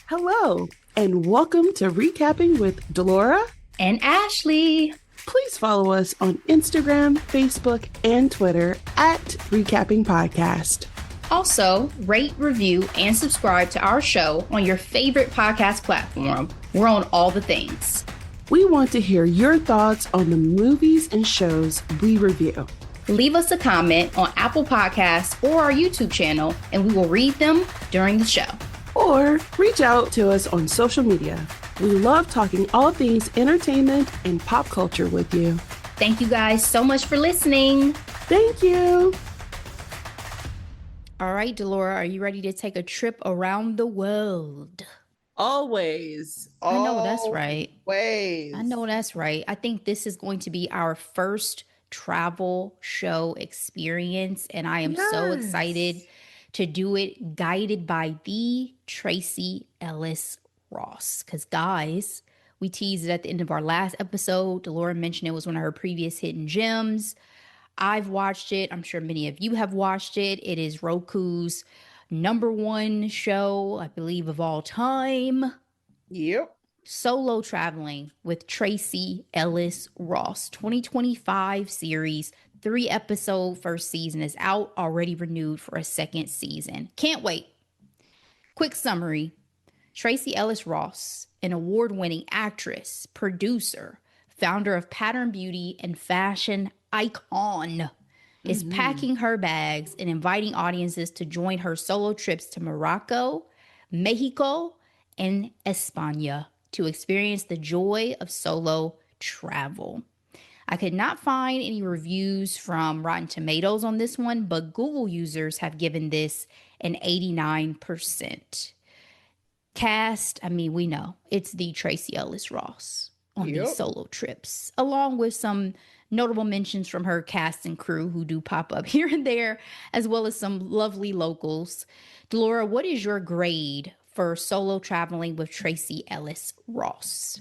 Hello, and welcome to Recapping with Delora and Ashley. Please follow us on Instagram, Facebook, and Twitter at Recapping Podcast. Also, rate, review, and subscribe to our show on your favorite podcast platform. We're on all the things. We want to hear your thoughts on the movies and shows we review. Leave us a comment on Apple Podcasts or our YouTube channel, and we will read them during the show. Or reach out to us on social media. We love talking all things entertainment and pop culture with you. Thank you guys so much for listening. Thank you. All right, Delora, are you ready to take a trip around the world? Always. I know that's right. Always. I know that's right. I think this is going to be our first travel show experience, and I am so excited to do it, guided by the Tracee Ellis Ross. Because, guys, we teased it at the end of our last episode. Delora mentioned it was one of her previous hidden gems. I've watched it. I'm sure many of you have watched it. It is Roku's #1 show, I believe, of all time. Yep. Solo Traveling with Tracee Ellis Ross, 2025 series. 3-episode first season is out, already renewed for a second season. Can't wait. Quick summary. Tracee Ellis Ross, an award-winning actress, producer, founder of Pattern Beauty and fashion icon, is packing her bags and inviting audiences to join her solo trips to Morocco, Mexico, and España to experience the joy of solo travel. I could not find any reviews from Rotten Tomatoes on this one, but Google users have given this an 89%. Cast, I mean, we know it's the Tracee Ellis Ross on these solo trips, along with some notable mentions from her cast and crew who do pop up here and there, as well as some lovely locals. Delora, what is your grade for Solo Traveling with Tracee Ellis Ross?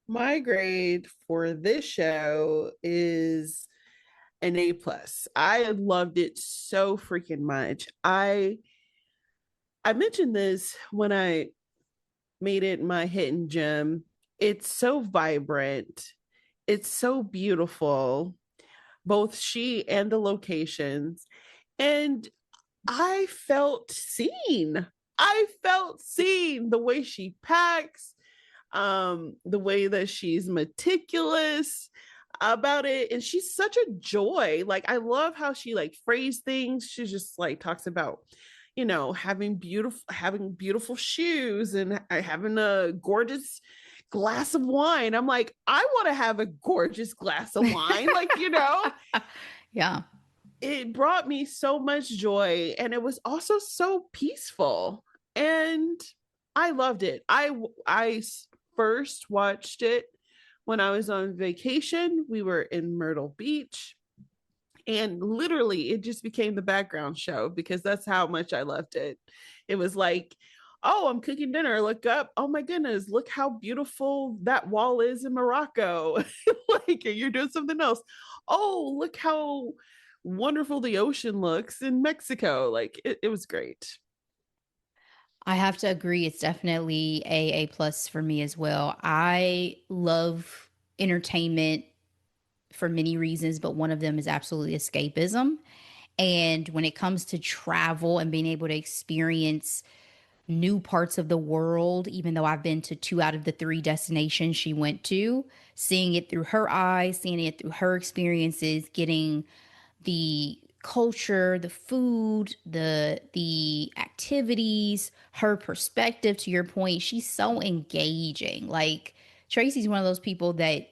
My grade for this show is an A+. I loved it so freaking much. I mentioned this when I made it my hidden gem. It's so vibrant. It's so beautiful, both she and the locations. And I felt seen. I felt seen the way she packs, the way that she's meticulous about it, and she's such a joy. Like, I love how she like phrase things. She just like talks about, you know, having beautiful shoes and having a gorgeous glass of wine. I'm like, I want to have a gorgeous glass of wine. Like, you know. Yeah. It brought me so much joy, and it was also so peaceful, and I loved it. I first watched it when I was on vacation. We were in Myrtle Beach, and literally it just became the background show because that's how much I loved it. It was like, oh, I'm cooking dinner, look up, oh my goodness, look how beautiful that wall is in Morocco. Like, you're doing something else. Oh, look how wonderful the ocean looks in Mexico. Like, it was great. I have to agree. It's definitely A plus for me as well. I love entertainment for many reasons, but one of them is absolutely escapism. And when it comes to travel and being able to experience new parts of the world, even though I've been to 2 out of the 3 destinations she went to, seeing it through her eyes, seeing it through her experiences, getting the culture, the food, the activities, her perspective. To your point, she's so engaging. Like, Tracee's one of those people that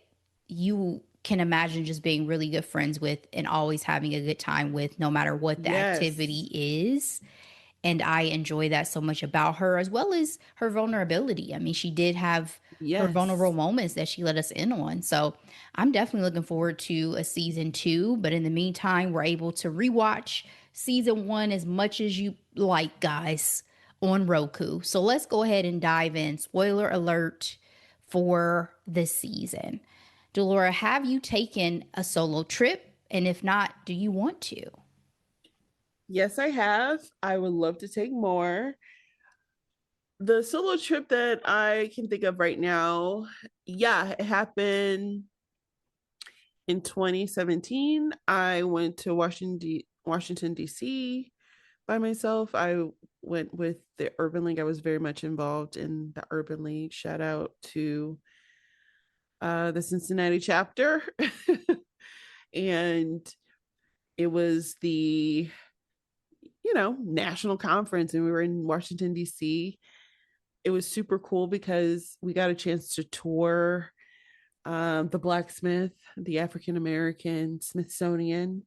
you can imagine just being really good friends with and always having a good time with, no matter what the activity is. And I enjoy that so much about her, as well as her vulnerability. I mean, she did have her vulnerable moments that she let us in on. So I'm definitely looking forward to a season 2. But in the meantime, we're able to rewatch season 1 as much as you like, guys, on Roku. So let's go ahead and dive in. Spoiler alert for this season. Delora, have you taken a solo trip? And if not, do you want to? Yes, I have. I would love to take more. The solo trip that I can think of right now, yeah, it happened in 2017. I went to Washington D.C. by myself. I went with the Urban League. I was very much involved in the Urban League. Shout out to the Cincinnati chapter. And it was the, national conference, and we were in Washington, D.C. It was super cool because we got a chance to tour the blacksmith, the African American Smithsonian.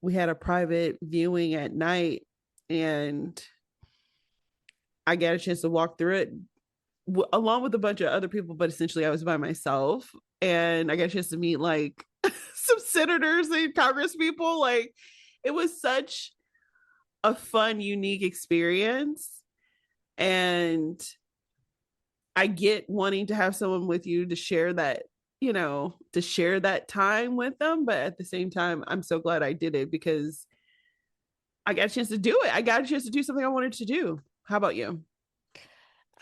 We had a private viewing at night, and I got a chance to walk through it along with a bunch of other people, but essentially I was by myself. And I got a chance to meet like some senators and Congress people. Like, it was such a fun, unique experience. And I get wanting to have someone with you to share that, to share that time with them. But at the same time, I'm so glad I did it because I got a chance to do it. I got a chance to do something I wanted to do. How about you?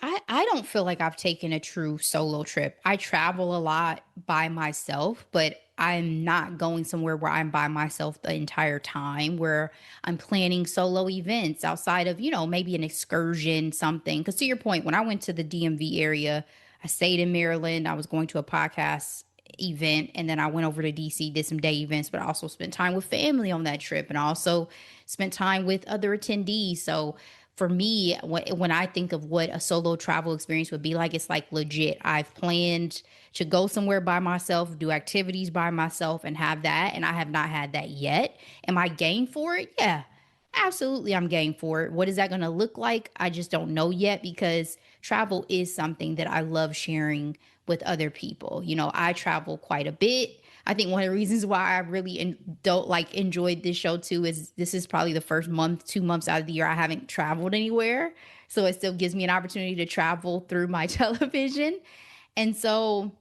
I don't feel like I've taken a true solo trip. I travel a lot by myself, but I'm not going somewhere where I'm by myself the entire time, where I'm planning solo events outside of, maybe an excursion, something. Because to your point, when I went to the DMV area, I stayed in Maryland. I was going to a podcast event, and then I went over to DC, did some day events, but I also spent time with family on that trip, and I also spent time with other attendees. So for me, when I think of what a solo travel experience would be like, it's like legit. I've planned to go somewhere by myself, do activities by myself, and have that. And I have not had that yet. Am I game for it? Yeah, absolutely. I'm game for it. What is that going to look like? I just don't know yet, because travel is something that I love sharing with other people. I travel quite a bit. I think one of the reasons why I really don't like enjoyed this show too is this is probably the first month, 2 months out of the year I haven't traveled anywhere. So it still gives me an opportunity to travel through my television. And so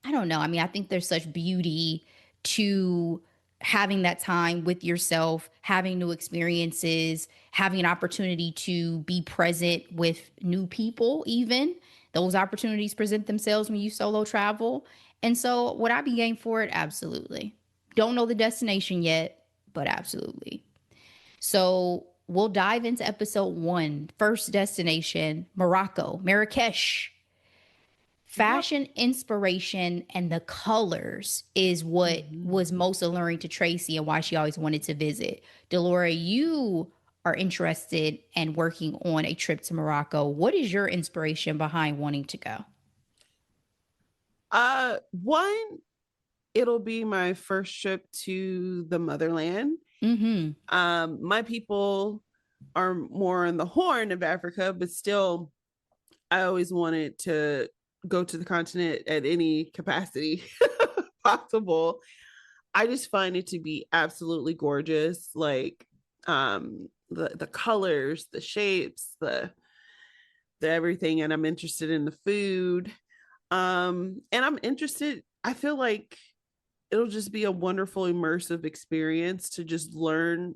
I don't know. I mean, I think there's such beauty to having that time with yourself, having new experiences, having an opportunity to be present with new people, even. Those opportunities present themselves when you solo travel. And so, would I be game for it? Absolutely. Don't know the destination yet, but absolutely. So, we'll dive into episode one. First destination, Morocco, Marrakesh. Yep. Fashion inspiration and the colors is what Mm-hmm. was most alluring to Tracee and why she always wanted to visit. Delora, you are interested in working on a trip to Morocco. What is your inspiration behind wanting to go? One, it'll be my first trip to the motherland. Mm-hmm. My people are more on the horn of Africa, but still, I always wanted to go to the continent at any capacity possible. I just find it to be absolutely gorgeous. Like, the colors, the shapes, the everything, and I'm interested in the food. And I'm interested, I feel like it'll just be a wonderful immersive experience to just learn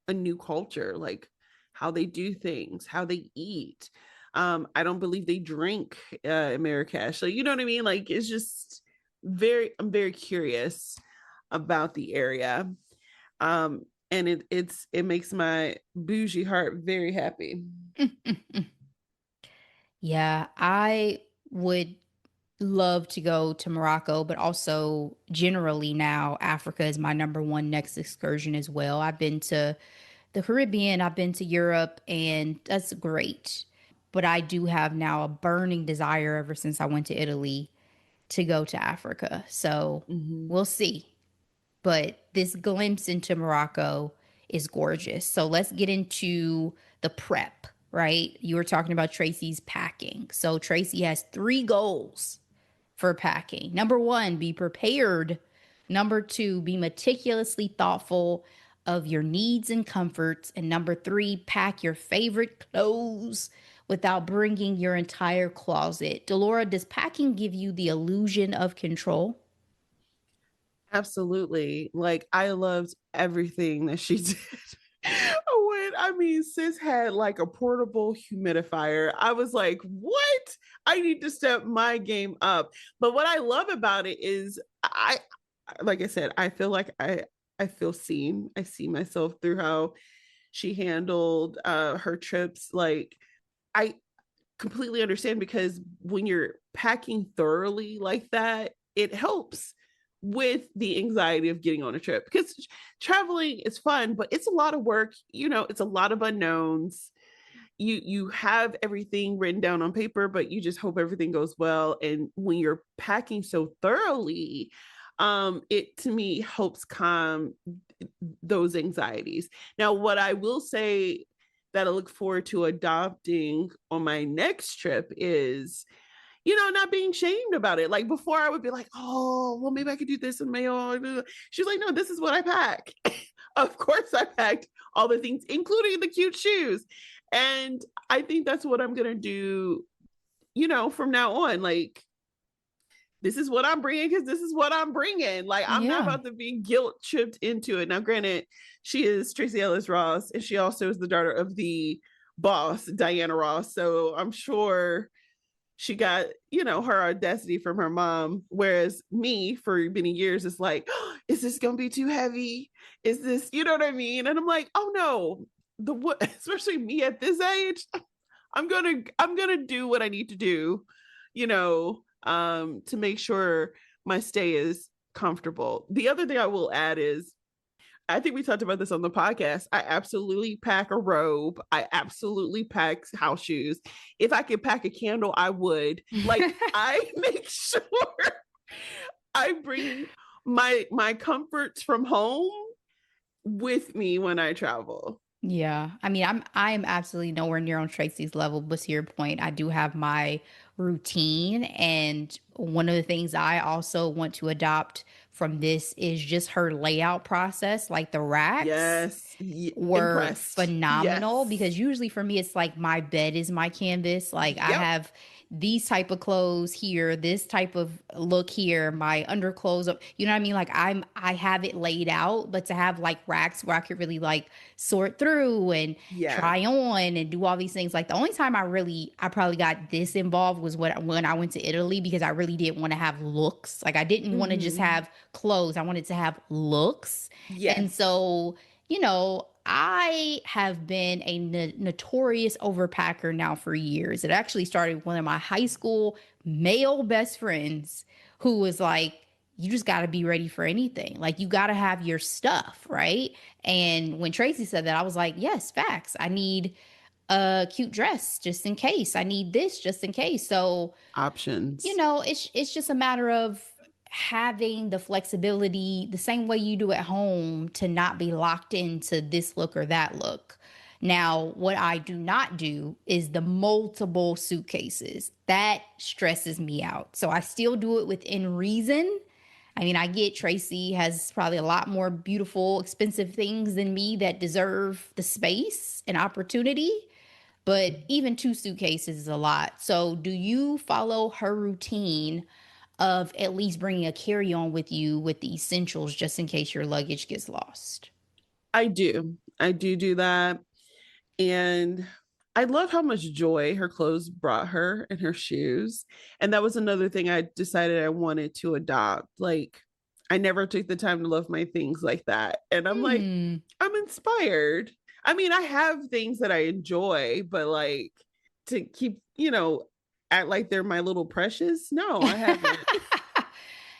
a new culture, like how they do things, how they eat. I don't believe they drink in Marrakesh. So you know what I mean? Like, it's just I'm very curious about the area. And it makes my bougie heart very happy. Yeah, I would love to go to Morocco, but also generally now Africa is my number one next excursion as well. I've been to the Caribbean, I've been to Europe, and that's great. But I do have now a burning desire ever since I went to Italy to go to Africa. So Mm-hmm. we'll see. But this glimpse into Morocco is gorgeous. So let's get into the prep, right? You were talking about Tracee's packing. So Tracee has three goals for packing. Number one, be prepared. Number two, be meticulously thoughtful of your needs and comforts. And number three, pack your favorite clothes without bringing your entire closet. Delora, does packing give you the illusion of control? Absolutely. Like, I loved everything that she did when I mean, sis had like a portable humidifier. I was like, what? I need to step my game up. But what I love about it is like I said, I feel like I feel seen. I see myself through how she handled her trips. Like I completely understand, because when you're packing thoroughly like that, it helps with the anxiety of getting on a trip, because traveling is fun, but it's a lot of work. It's a lot of unknowns. You have everything written down on paper, but you just hope everything goes well. And when you're packing so thoroughly, it to me helps calm those anxieties. Now, what I will say that I look forward to adopting on my next trip is, not being shamed about it. Like before, I would be like, oh, well, maybe I could do this and maybe. She's like, no, this is what I pack. Of course, I packed all the things, including the cute shoes. And I think that's what I'm going to do, from now on. Like, this is what I'm bringing because this is what I'm bringing. Like, I'm not Yeah. about to be guilt tripped into it. Now, granted, she is Tracee Ellis Ross, and she also is the daughter of the boss, Diana Ross. So I'm sure she got, her audacity from her mom. Whereas me, for many years, is like, oh, is this going to be too heavy? Is this, you know what I mean? And I'm like, oh no, especially me at this age, I'm gonna do what I need to do, to make sure my stay is comfortable. The other thing I will add is, I think we talked about this on the podcast. I absolutely pack a robe. I absolutely pack house shoes. If I could pack a candle, I would. Like, I make sure I bring my comforts from home with me when I travel. Yeah. I mean, I am absolutely nowhere near on Tracy's level, but to your point, I do have my routine. And one of the things I also want to adopt from this is just her layout process, like the racks Yes, were impressed. phenomenal Yes, because usually for me it's like my bed is my canvas. Like I yep, have these type of clothes here, this type of look here, my underclothes, you know what I mean? Like I have it laid out, but to have like racks where I could really like sort through and yeah, try on and do all these things. Like the only time I probably got this involved was when I went to Italy, because I really did want to have looks. Like I didn't want to just mm-hmm. have clothes. I wanted to have looks. And Yes, so, I have been a notorious overpacker now for years. It actually started with one of my high school male best friends who was like, you just got to be ready for anything. Like, you got to have your stuff, right? And when Tracy said that, I was like, yes, facts. I need a cute dress just in case. I need this just in case. So, options. it's just a matter of having the flexibility the same way you do at home to not be locked into this look or that look. Now, what I do not do is the multiple suitcases. That stresses me out. So I still do it within reason. I mean, I get Tracy has probably a lot more beautiful, expensive things than me that deserve the space and opportunity. But even two suitcases is a lot. So, do you follow her routine of at least bringing a carry on with you with the essentials just in case your luggage gets lost? I do. I do that. And I love how much joy her clothes brought her and her shoes. And that was another thing I decided I wanted to adopt. Like, I never took the time to love my things like that. And I'm like, Hmm. I'm inspired. I mean, I have things that I enjoy, but like to keep, act like they're my little precious. No, I haven't.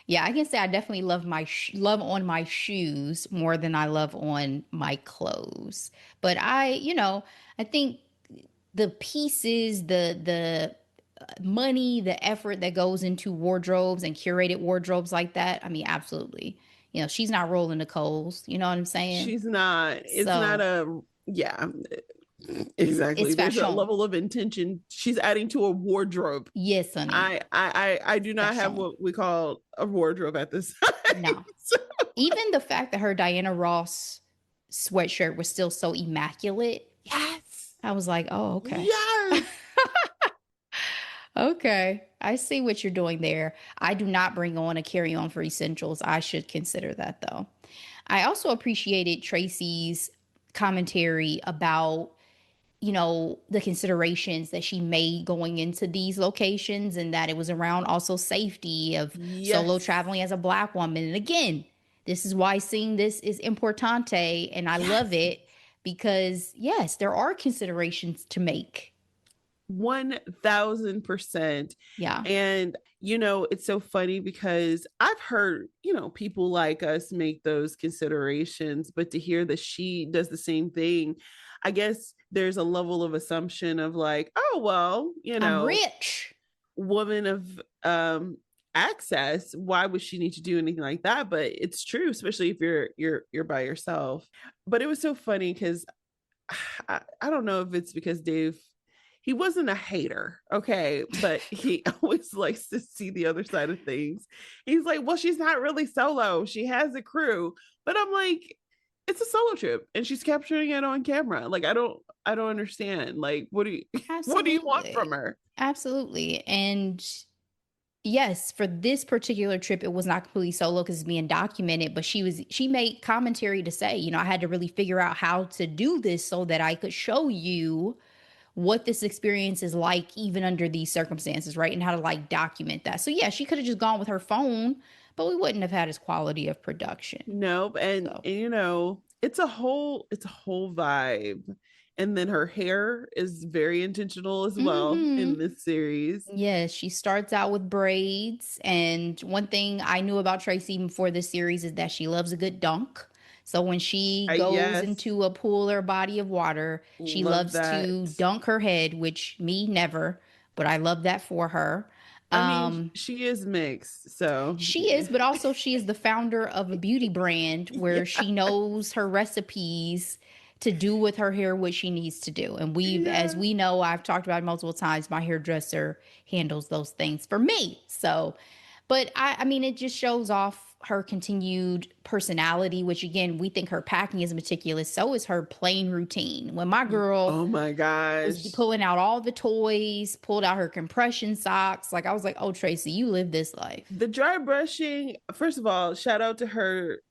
Yeah, I can say I definitely love love on my shoes more than I love on my clothes. But I think the pieces, the money, the effort that goes into wardrobes and curated wardrobes like that. I mean, absolutely. She's not rolling the coals. You know what I'm saying? She's not, it's not So yeah, exactly. it's There's a fashion. level of intention she's adding to a wardrobe. Yes, honey. I do not have Fashion. what we call a wardrobe at this time. No. Even the fact that her Diana Ross sweatshirt was still so immaculate, Yes. I was like, oh, okay. Yes. Okay. I see what you're doing there. I do not bring on a carry on for essentials. I should consider that though. I also appreciated Tracy's commentary about, you know, the considerations that she made going into these locations, and that it was around also safety of solo Yes. traveling as a Black woman. And again, this is why seeing this is importante, and I love Yes. it because, yes, there are considerations to make. 1000%. Yeah, And, you know, it's so funny because I've heard, you know, people like us make those considerations, but to hear that she does the same thing, I guess there's a level of assumption of like, oh, well, you I'm know, rich. woman of access, why would she need to do anything like that? But it's true, especially if you're by yourself. But it was so funny because I don't know if it's because Dave, he wasn't a hater, okay, but he always likes to see the other side of things. He's like, well, she's not really solo. She has a crew. But I'm like, it's a solo trip and she's capturing it on camera. Like, I don't understand. Like, what do you what do you want from Absolutely. her? Absolutely. And yes, for this particular trip, it was not completely solo because it's being documented, but she made commentary to say, you know, I had to really figure out how to do this so that I could show you what this experience is like, even under these circumstances, right? And how to like document that. So yeah, she could have just gone with her phone, but we wouldn't have had this quality of production. Nope. And, So and you know, it's a whole vibe. And then her hair is very intentional as well mm-hmm. in this series. Yes, she starts out with braids. And one thing I knew about Tracee before this series is that she loves a good dunk. So when she goes Yes, into a pool or body of water, she love loves that. to dunk her head, which me never, but I love that for her. I mean, Um, she is mixed, so she yeah. is, but also she is the founder of a beauty brand where Yeah, she knows her recipes to do with her hair what she needs to do. And as yeah. we know, I've talked about it multiple times, my hairdresser handles those things for me. So, but I mean, it just shows off her continued personality, which again, we think her packing is meticulous. So is her plain routine. When my girl Oh my was gosh. pulling out all the toys, pulled out her compression socks. Like I was like, oh, Tracee, you live this life. The dry brushing, first of all, shout out to her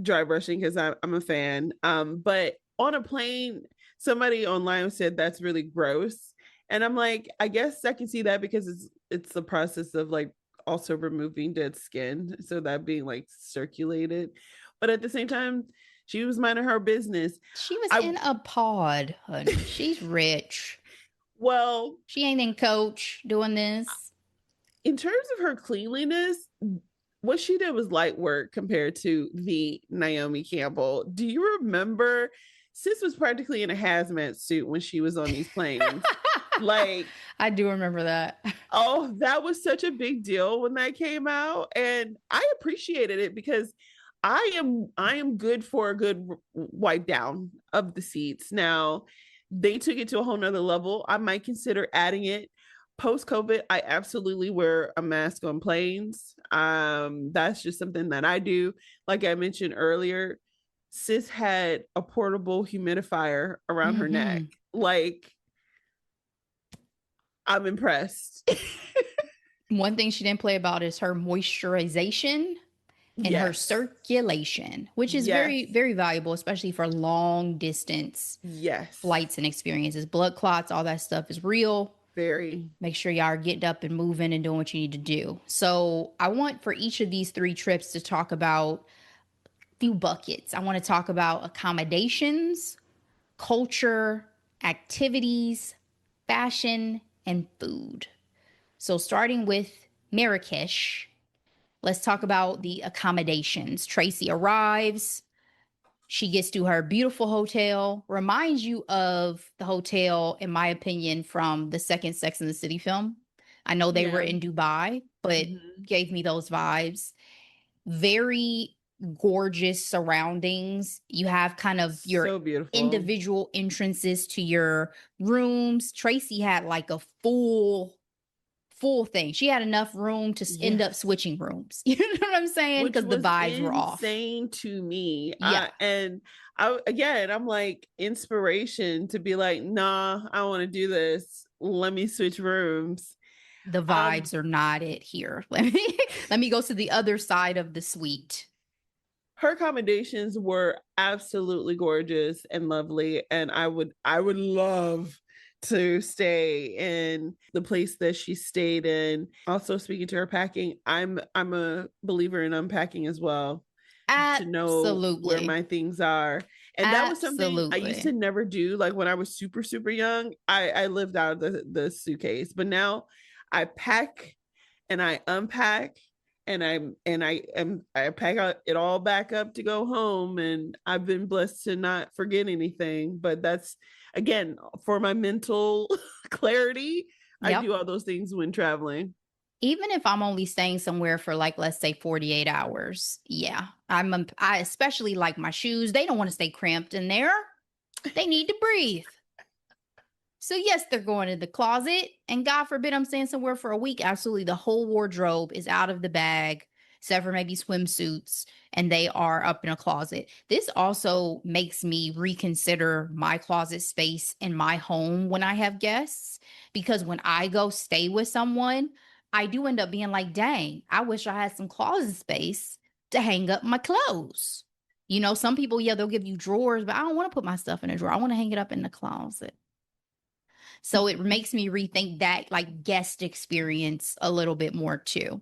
dry brushing because I'm a fan. But on a plane, somebody online said that's really gross. And I'm like, I guess I can see that because it's the process of like also removing dead skin. So that being like circulated. But at the same time, she was minding her business. She was I in a pod, honey. She's rich. well, She ain't in Coach doing this. in terms of her cleanliness, what she did was light work compared to the Naomi Campbell. Do you remember? Sis was practically in a hazmat suit when she was on these planes. Like, I do remember that. oh, that was such a big deal when that came out. And I appreciated it because I am good for a good wipe down of the seats. Now, they took it to a whole nother level. I might consider adding it post COVID. I absolutely wear a mask on planes. That's just something that I do. Like I mentioned earlier, sis had a portable humidifier around her neck. Hmm. Like, I'm impressed. One thing she didn't play about is her moisturization and her Yes. circulation, which is Yes. very, very valuable, especially for long distance Yes. flights and experiences. Blood clots, all that stuff is real. Very. Make sure y'all are getting up and moving and doing what you need to do. So I want for each of these three trips to talk about a few buckets. I want to talk about accommodations, culture, activities, fashion, and food. So starting with Marrakesh, let's talk about the accommodations. Tracee arrives. She gets to her beautiful hotel, reminds you of the hotel, in my opinion, from the second Sex and the City film. I know they were Yeah. in Dubai, but Mm-hmm. gave me those vibes. Very gorgeous surroundings. You have kind of your So beautiful. individual entrances to your rooms. Tracee had like a full thing. She had enough room to end up Yes. switching rooms. You know what I'm saying? Which Because the was vibes were off. insane to me. Yeah, And I'm like inspiration to be like, nah, I want to do this. Let me switch rooms. the Um, vibes are not it here. Let me go to the other side of the suite. her accommodations were absolutely gorgeous and lovely, and I would love to stay in the place that she stayed in. Also, speaking to her packing, I'm a believer in unpacking as well, to know where Absolutely. my things are. And that was something I used to Absolutely. never do. Like when I was super, super young, I lived out of the suitcase. But now I pack and I unpack and I pack it all back up to go home. And I've been blessed to not forget anything. But that's again for my mental clarity. I Yep. do all those things when traveling. Even if I'm only staying somewhere for like, let's say 48 hours. Yeah. I especially like my shoes. They don't want to stay cramped in there. They need to breathe. So yes, they're going to the closet, and God forbid I'm staying somewhere for a week. Absolutely, the whole wardrobe is out of the bag, except for maybe swimsuits, and they are up in a closet. This also makes me reconsider my closet space in my home when I have guests, because when I go stay with someone, I do end up being like, dang, I wish I had some closet space to hang up my clothes. You know, some people, yeah, they'll give you drawers, but I don't want to put my stuff in a drawer. I want to hang it up in the closet. So it makes me rethink that like guest experience a little bit more too.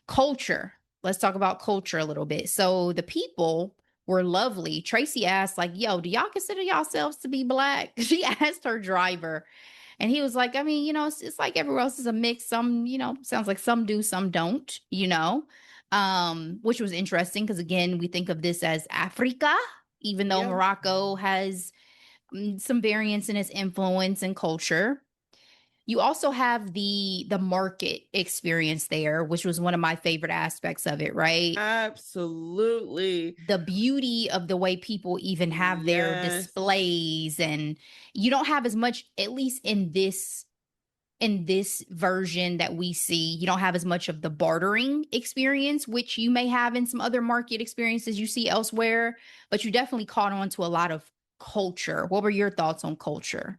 Culture. Let's talk about culture a little bit. So the people were lovely. Tracee asked, like, yo, do y'all consider yourselves to be black? She asked her driver. And he was like, I mean, it's like everywhere else is a mix. Some, sounds like some do, some don't, which was interesting because again, we think of this as Africa, even though Yeah, Morocco has some variance in its influence and culture. You also have the market experience there, which was one of my favorite aspects of it, right? absolutely. The beauty of the way people even have their Yes. displays, and you don't have as much, at least in this version that we see, you don't have as much of the bartering experience, which you may have in some other market experiences you see elsewhere, but you definitely caught on to a lot of culture. What were your thoughts on culture?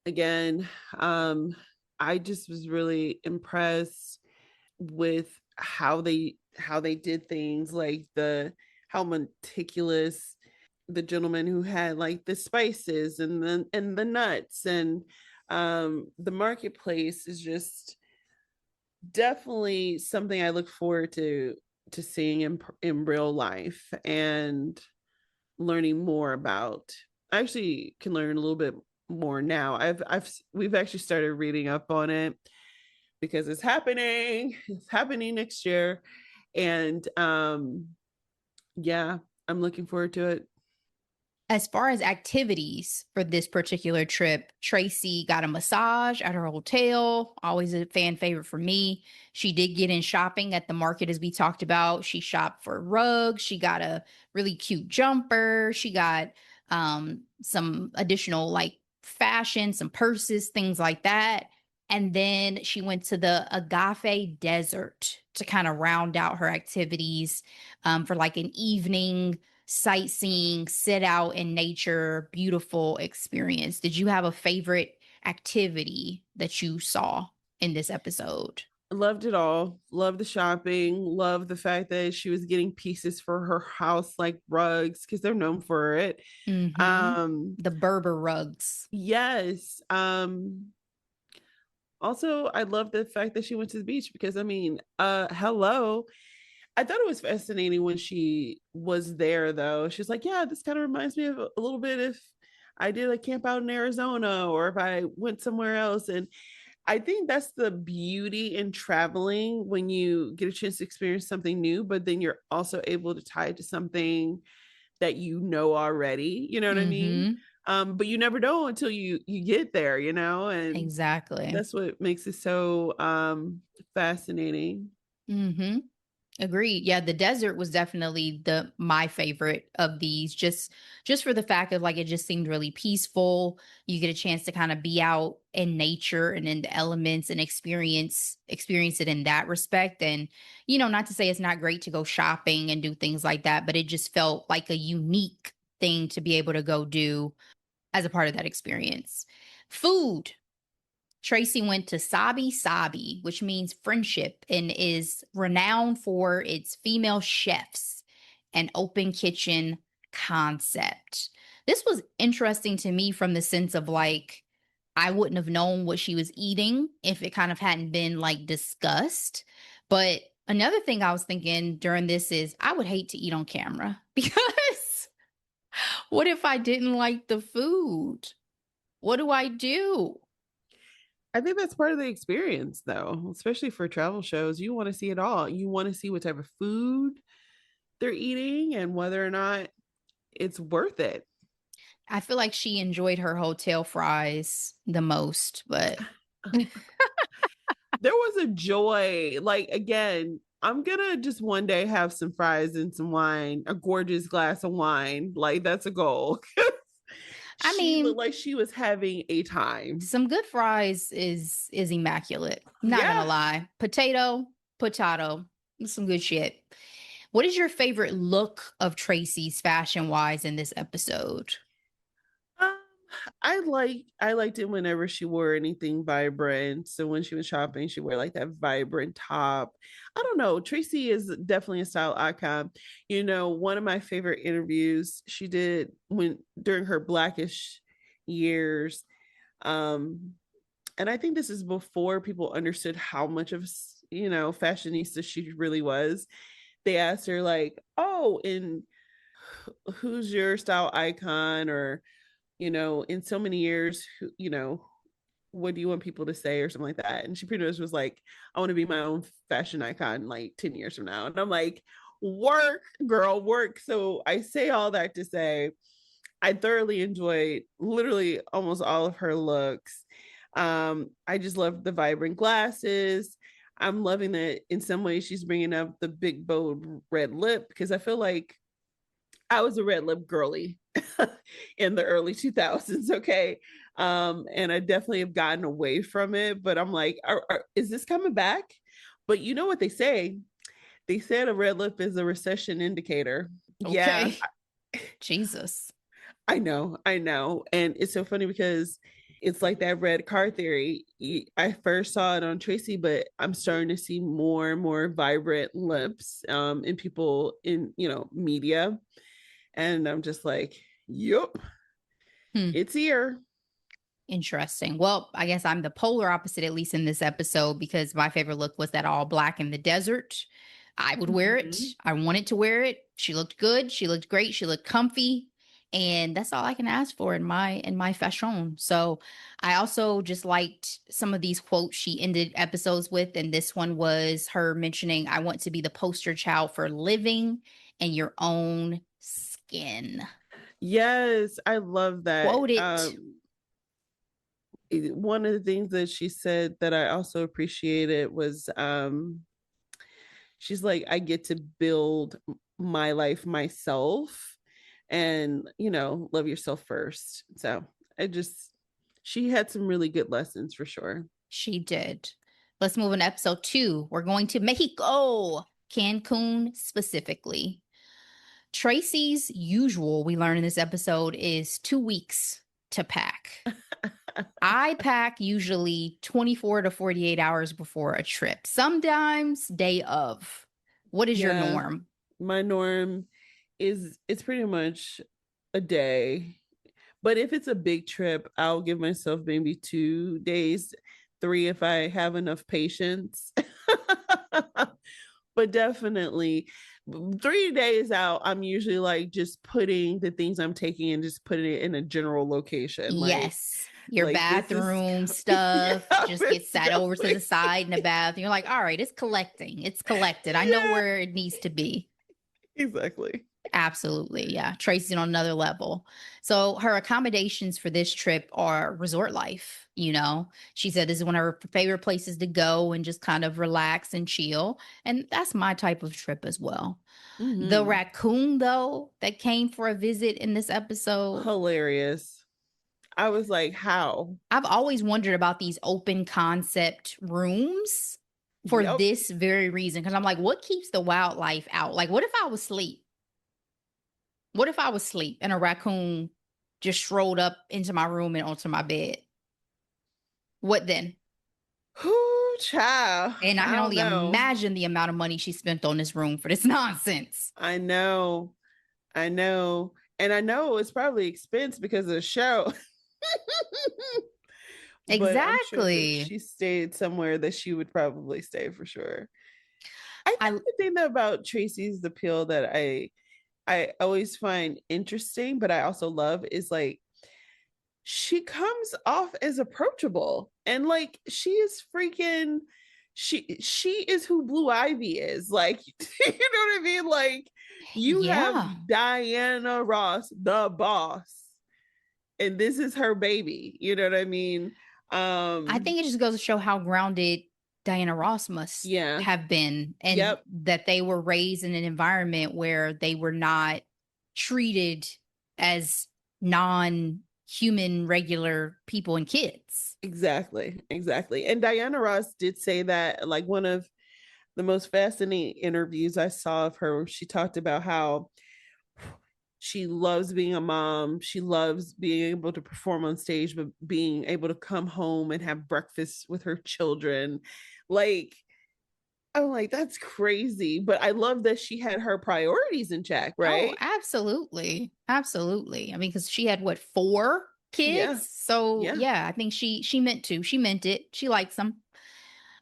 Again, I just was really impressed with how they did things, like the how meticulous the gentleman who had like the spices and the nuts, and the marketplace is just definitely something I look forward to seeing in real life and learning more about. I actually can learn a little bit more now. We've actually started reading up on it because it's happening. It's happening next year. And yeah, I'm looking forward to it. As far as activities for this particular trip, Tracee got a massage at her hotel, always a fan favorite for me. She did get in shopping at the market, as we talked about. She shopped for rugs. She got a really cute jumper. She got some additional like fashion, some purses, things like that. And then she went to the Agafe Desert to kind of round out her activities for like an evening sightseeing, sit out in nature, beautiful experience. Did you have a favorite activity that you saw in this episode? Loved it all. Loved the shopping. Loved the fact that she was getting pieces for her house, like rugs, because they're known for it. Mm-hmm. Um, The Berber rugs. yes. Also, I love the fact that she went to the beach because I mean, hello. I thought it was fascinating when she was there though. She's like, yeah, this kind of reminds me of a little bit if I did a camp out in Arizona or if I went somewhere else. And I think that's the beauty in traveling when you get a chance to experience something new, but then you're also able to tie it to something that you know already. You know what I mean? Mm-hmm. But you never know until you get there, and Exactly. that's what makes it so fascinating. Mm-hmm. Agreed. Yeah, the desert was definitely the my favorite of these, just for the fact of like it just seemed really peaceful. You get a chance to kind of be out in nature and in the elements and experience it in that respect. And not to say it's not great to go shopping and do things like that, but it just felt like a unique thing to be able to go do as a part of that experience. Food. Tracee went to Sabi Sabi, which means friendship, and is renowned for its female chefs. an open kitchen concept. This was interesting to me from the sense of like, I wouldn't have known what she was eating if it kind of hadn't been like discussed. But another thing I was thinking during this is I would hate to eat on camera because what if I didn't like the food? What do I do? I think that's part of the experience, though, especially for travel shows. You want to see it all. You want to see what type of food they're eating and whether or not it's worth it. I feel like she enjoyed her hotel fries the most, but There was a joy. Like, again, I'm gonna just one day have some fries and some wine, a gorgeous glass of wine. Like, that's a goal. I She mean, looked like she was having a time. some good fries is immaculate. Not gonna Yeah. lie. Potato, some good shit. What is your favorite look of Tracee's fashion wise in this episode? Um, I liked it whenever she wore anything vibrant. So when she was shopping, she wore like that vibrant top. I don't know. Tracee is definitely a style icon. You know, one of my favorite interviews she did when during her Blackish years. Um, and I think this is before people understood how much of fashionista she really was. They asked her like, "Oh, and who's your style icon?" or in so many years, what do you want people to say or something like that? And she pretty much was like, I want to be my own fashion icon like 10 years from now. And I'm like, work, girl, work. So I say all that to say, I thoroughly enjoyed literally almost all of her looks. I just love the vibrant glasses. I'm loving that in some ways she's bringing up the big bold red lip because I feel like I was a red lip girly in the early 2000s. Okay. And I definitely have gotten away from it, but I'm like, is this coming back? But you know what they say? They said a red lip is a recession indicator. Yeah, Okay. Jesus. I know. I know. And it's so funny because it's like that red car theory. I first saw it on Tracee, but I'm starting to see more and more vibrant lips in people in, media. And I'm just like, yep, Hmm. it's here. Interesting. Well, I guess I'm the polar opposite, at least in this episode, because my favorite look was that all black in the desert. I would wear it. Mhm. I wanted to wear it. She looked good. She looked great. She looked comfy. And that's all I can ask for in my fashion. So I also just liked some of these quotes she ended episodes with. And this one was her mentioning, I want to be the poster child for living in your own skin. Yes, I love that. Quote it. One of the things that she said that I also appreciated was she's like, I get to build my life myself and, love yourself first. So she had some really good lessons for sure. She did. Let's move on to episode 2. We're going to Mexico, Cancun specifically. Tracee's usual, we learn in this episode, is 2 weeks to pack. I pack usually 24 to 48 hours before a trip, sometimes day of. What is your Yeah, norm? my norm is it's pretty much a day. But if it's a big trip, I'll give myself maybe 2 days, three if I have enough patience. But definitely 3 days out, I'm usually like just putting the things I'm taking and just putting it in a general location. Yes. Your Like this is bathroom yeah, stuff just gets it's sat over to going. the side in the bath. You're like, all right, it's collecting. It's collected. I know Yeah, where it needs to be. exactly. Absolutely. Yeah. Tracy's on another level. So her accommodations for this trip are resort life. She said this is one of her favorite places to go and just kind of relax and chill. And that's my type of trip as well. The Mm-hmm. raccoon, though, that came for a visit in this episode, Hilarious. I was like, how? I've always wondered about these open concept rooms for Yep. this very reason. Cause I'm like, what keeps the wildlife out? Like, what if I was asleep? What if I was asleep and a raccoon just strolled up into my room and onto my bed? What then? child. And I I can don't only know. imagine the amount of money she spent on this room for this nonsense. I know. I know. And I know it's probably expense because of the show. But I'm sure if Exactly. she stayed somewhere that she would probably stay for sure. I think I the thing that about Tracy's appeal that I always find interesting, but I also love is like she comes off as approachable and like she is freaking she is who Blue Ivy is. Like you know what I mean? Like you have yeah. Diana Ross, the boss, and this is her baby. You know what I mean? I think it just goes to show how grounded Diana Ross must Yeah. have been, and Yep. that they were raised in an environment where they were not treated as non-human regular people and kids. Exactly. Exactly. And Diana Ross did say that like one of the most fascinating interviews I saw of her, she talked about how she loves being a mom. She loves being able to perform on stage, but being able to come home and have breakfast with her children. Like, I'm like, that's crazy. But I love that she had her priorities in check, Oh, right? absolutely. Absolutely. I mean, because she had what, four Yeah. kids? So Yeah. yeah, I think she meant to. She meant it. She likes them.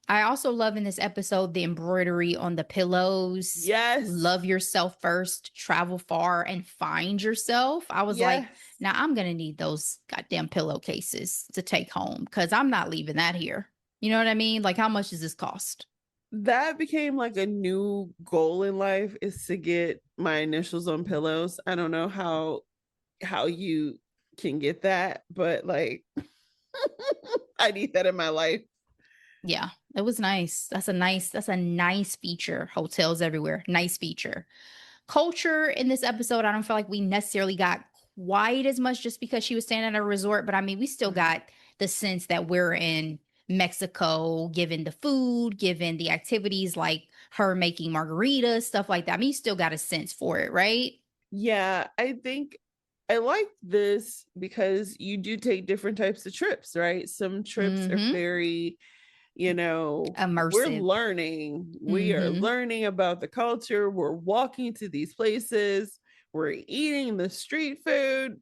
I also love in this episode the embroidery on the pillows. Yes. Love yourself first, travel far, and find yourself. I was like, Yes. now I'm going to need those goddamn pillowcases to take home because I'm not leaving that here. You know what I mean? Like, how much does this cost? That became like a new goal in life is to get my initials on pillows. I don't know how you can get that, but like I need that in my life. Yeah, it was nice. That's a nice feature. Hotels everywhere. Nice feature. Culture in this episode, I don't feel like we necessarily got quite as much just because she was staying at a resort, but I mean, we still got the sense that we're in Mexico, given the food, given the activities like her making margaritas, stuff like that. I mean, you still got a sense for it, right? Yeah, I think I like this because you do take different types of trips, right? Some trips are Mm-hmm. very, you know, we're Immersive. learning. We are Mm-hmm. learning about the culture. We're walking to these places. We're eating the street food.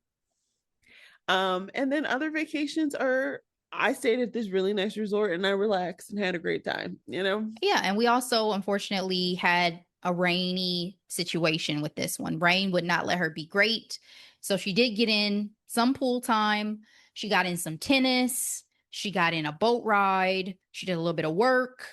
And then other vacations are I stayed at this really nice resort and I relaxed and had a great time, you know? Yeah, and we also unfortunately had a rainy situation with this one. Rain would not let her be great. So she did get in some pool time. She got in some tennis. She got in a boat ride. She did a little bit of work.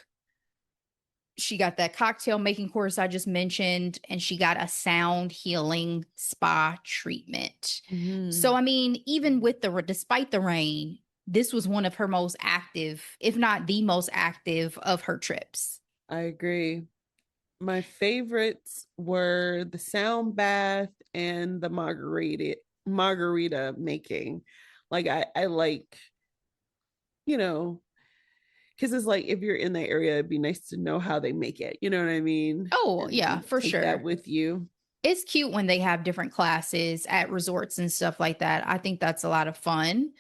She got that cocktail making course I just mentioned, and she got a sound healing spa treatment. So, Mm-hmm. I mean, even with despite the rain, this was one of her most active, if not the most active of her trips. I agree. My favorites were the sound bath and the margarita making. Like I like, you know, because it's like if you're in that area, it'd be nice to know how they make it. You know what I mean? Oh, And yeah, then for take that sure. with you. It's cute when they have different classes at resorts and stuff like that. I think that's a lot of fun.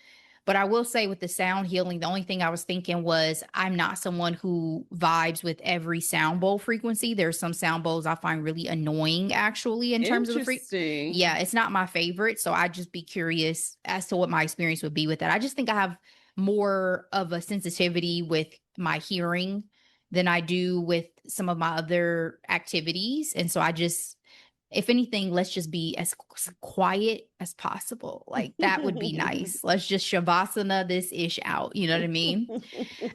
But I will say with the sound healing, the only thing I was thinking was I'm not someone who vibes with every sound bowl frequency. There's some sound bowls I find really annoying actually in terms of the freak. Yeah, Interesting. it's not my favorite. So I'd just be curious as to what my experience would be with that. I just think I have more of a sensitivity with my hearing than I do with some of my other activities. And so I just if anything, let's just be as quiet as possible. Like that would be nice. Let's just shavasana this ish out. You know what I mean?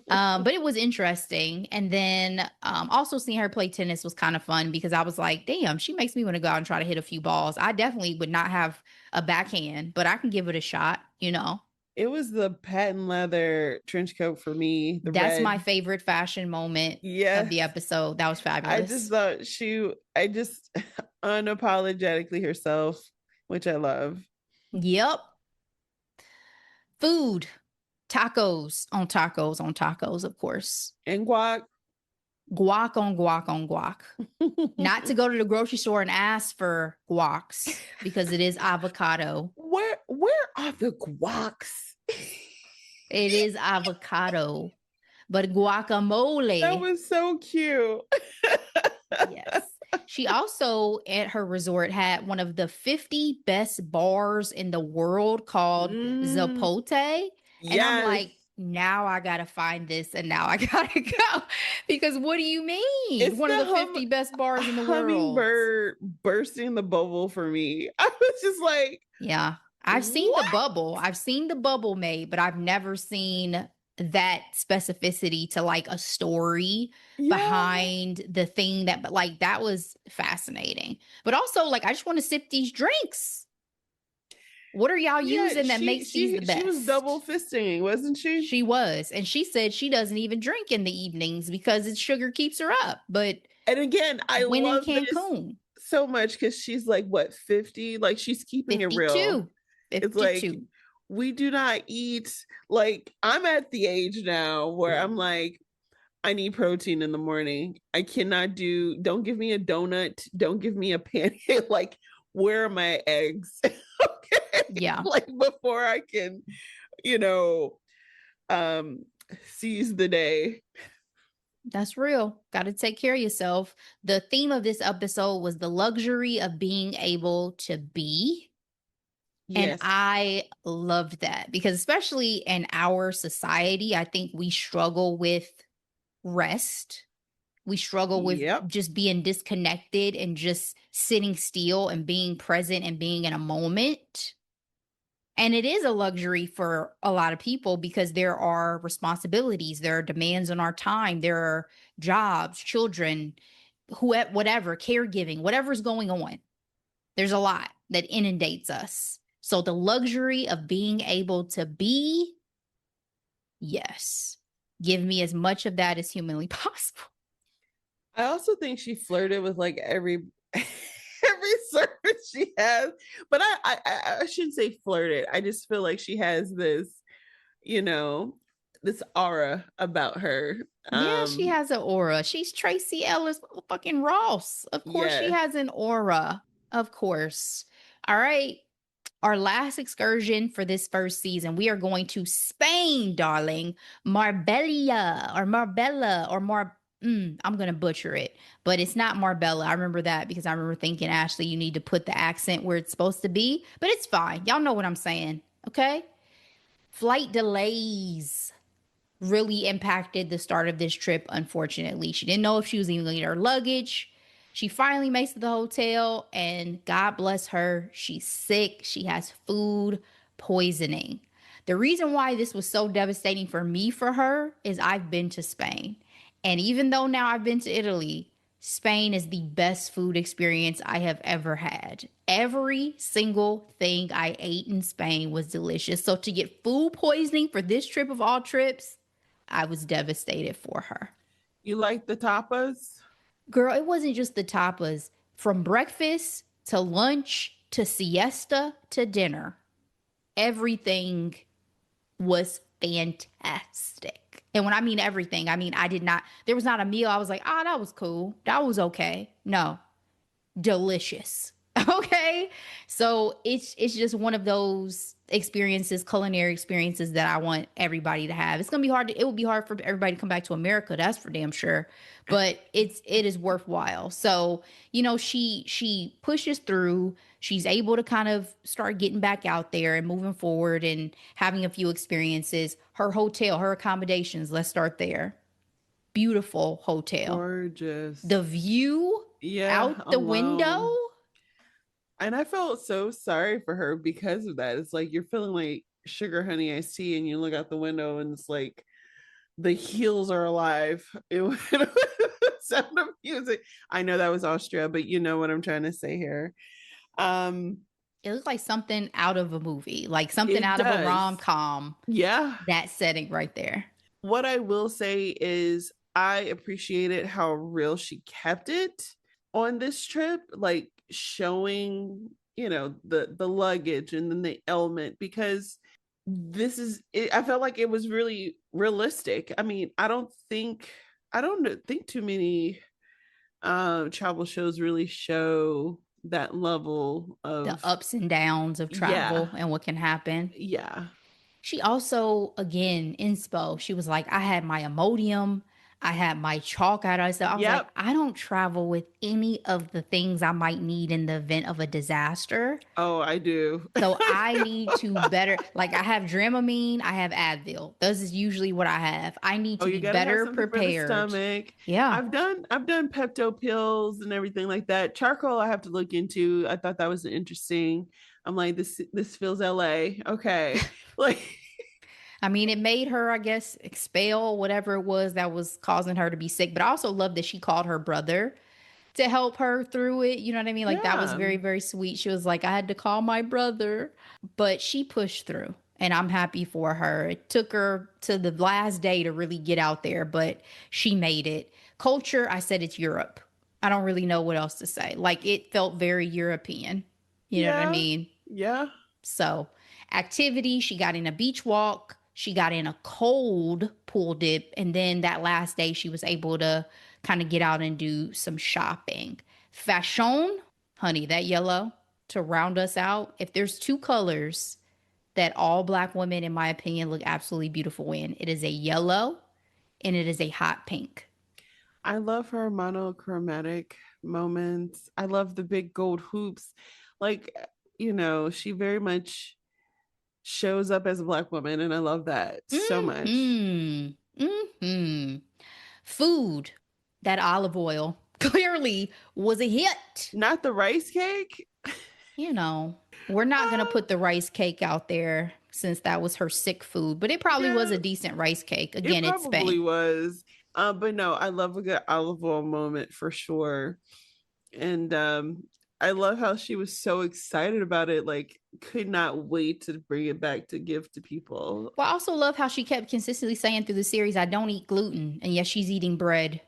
But it was interesting. And then also seeing her play tennis was kind of fun because I was like, damn, she makes me want to go out and try to hit a few balls. I definitely would not have a backhand, but I can give it a shot, you know? It was the patent leather trench coat for me, the That's my red. favorite fashion moment of Yes. the episode. That was I just fabulous. thought I just unapologetically herself, which I love. Yep. Food. Tacos on tacos on tacos, of course. And guac. Guac on guac on guac. Not to go to the grocery store and ask for guacs because it is avocado. Where are the guacs? It is avocado. but That guacamole. was so cute. Yes. She also, at her resort, had one of the 50 best bars in the world called Mm, Zapote. And I'm yes. like, now I got to find this and now I got to go. Because what do you mean? It's One of the the 50 best bars in the world. hummingbird bursting the bubble for me. I was just like, Yeah. I've seen the what? bubble. I've seen the bubble made, but I've never seen that specificity to like a story Yeah. behind the thing that, but like that was fascinating. But also, like, I just want to sip these drinks. What are y'all Yeah, using that makes these the she was double best? fisting, wasn't she? She was. And she said she doesn't even drink in the evenings because it's sugar keeps her up. But And again, I when in love this Cancun, so much because she's like, what, 50? Like, she's keeping it real. 52, It's like, 52. we do not eat, like, I'm at the age now where I'm like, I need protein in the morning. I cannot do, don't give me a donut, don't give me a pancake. Like, where are my eggs? Okay. Yeah. Like, before I can, you know, um, seize the day. That's real. Got to take care of yourself. The theme of this episode was the luxury of being able to be. And Yes. I loved that because, especially in our society, I think we struggle with rest. We struggle with Yep. just being disconnected and just sitting still and being present and being in a moment. And it is a luxury for a lot of people because there are responsibilities, there are demands on our time, there are jobs, children, whatever, caregiving, whatever's going on. There's a lot that inundates us. So the luxury of being able to be, yes, give me as much of that as humanly possible. I also think she flirted with like every every servant she has. But I shouldn't say flirted. I just feel like she has this, you know, this aura about her. Yeah, she has an aura. She's Tracee Ellis fucking Ross. Of course, she Yes. has an aura. Of course. All right. Our last excursion for this first season, we are going to Spain, darling. Marbella or Marbella or I'm going to butcher it, but it's not Marbella. I remember that because I remember thinking, Ashley, you need to put the accent where it's supposed to be, but it's fine. Y'all know what I'm saying. Okay. Flight delays really impacted the start of this trip, unfortunately. She didn't know if she was even going to get her luggage. She finally makes it to the hotel, and God bless her, she's sick. She has food poisoning. The reason why this was so devastating for me for her is I've been to Spain. And even though now I've been to Italy, Spain is the best food experience I have ever had. Every single thing I ate in Spain was delicious. So to get food poisoning for this trip of all trips, I was devastated for her. You like the tapas? Girl, it wasn't just the tapas. From breakfast to lunch to siesta to dinner, everything was fantastic. And when I mean everything, I mean I did not, there was not a meal I was like, ah, that was cool. That was okay. No, delicious. Okay. So it's just one of those experiences, culinary experiences that I want everybody to have. It's gonna be hard to, it will be hard for everybody to come back to America, that's for damn sure. But it is worthwhile. So, she pushes through. She's able to kind of start getting back out there and moving forward and having a few experiences. Her hotel, her accommodations, let's start there. Beautiful hotel. Gorgeous. The view Yeah, out the window. alone. And I felt so sorry for her because of that. It's like you're feeling like sugar honey iced tea, and you look out the window and it's like the heels are alive. It was sound of music. I know that was Austria, but you know what I'm trying to say here. Um, It looks like something out of a movie, like something it out of a does. rom-com. Yeah. That setting right there. What I will say is I appreciated how real she kept it on this trip, like showing, the luggage and then the element, because this is it, I felt like it was really realistic. I mean, I don't think too many travel shows really show that level The of, ups and downs of yeah, travel and what can happen. yeah. She also, again, inspo, she was like, I had my Imodium, I had my chalk out. I was like, Yep. I don't travel with any of the things I might need in the event of a disaster. Oh, I do. So I need to better, like I have Dramamine, I have Advil. Those is usually what I have. I need Oh, to you be gotta have better something for the prepared. stomach. Yeah. I've done Pepto pills and everything like that. Charcoal I have to look into. I thought that was interesting. I'm like, this feels LA. Okay. Like, I mean, it made her, I guess, expel whatever it was that was causing her to be sick. But I also love that she called her brother to help her through it. You know what I mean? Like that was yeah. very, very sweet. She was like, I had to call my brother, but she pushed through. And I'm happy for her. It took her to the last day to really get out there, but she made it. Culture, I said it's Europe. I don't really know what else to say. Like it felt very European. You know what I Yeah. mean? Yeah. So, activity, she got in a beach walk, she got in a cold pool dip, and then that last day she was able to kind of get out and do some shopping. Fashion, honey, that yellow to round us out. If there's two colors that all black women, in my opinion, look absolutely beautiful in, it is a yellow and it is a hot pink. I love her monochromatic moments. I love the big gold hoops. Like, she very much shows up as a black woman, and I love that so much. Hmm. Hmm. Food, that olive oil clearly was a hit. Not the rice cake. You know, we're not going to Ah, put the rice cake out there since that was her sick food, but it probably was yeah, a decent rice cake. it Again, it's Spain. probably was. But no, I love a good olive oil moment for sure. And I love how she was so excited about it, like could not wait to bring it back to give to people. Well, I also love how she kept consistently saying through the series, I don't eat gluten. And yes, she's eating bread